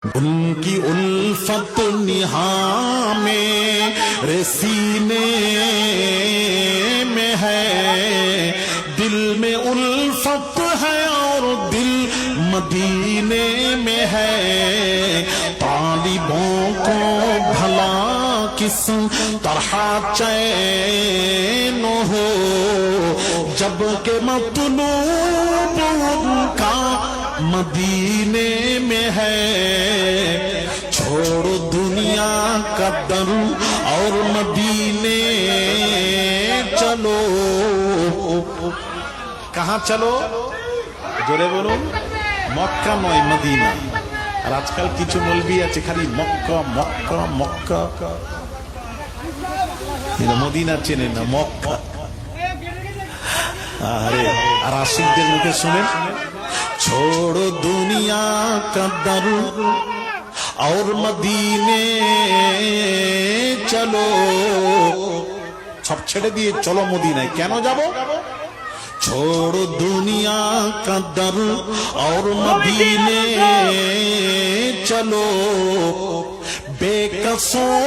उनकी उल्फत निहा में सीने में है, दिल में उल्फत है और दिल मदीने में है। तालिबों को भला किस तरह चैन हो जबकि मतलूब उनका मदीने में है। छोड़ो दुनिया का दर और मदीने चलो। कहाँ चलो जोरे बोलो, मक्का नय मदीना। আর আজকাল কিছু মৌলবি আছে খালি মক্কা মক্কা মক্কা, মদিনা চেনে না, মক্কা। আরে আর আশিকদের মুখে শুনেন, छोड़ो दुनिया का दर और मदीने चलो। सब ছেড়ে দিয়ে চলো মদিনায়। কেন যাব? छोड़ो दुनिया का दर और मदीने चलो। बेकसों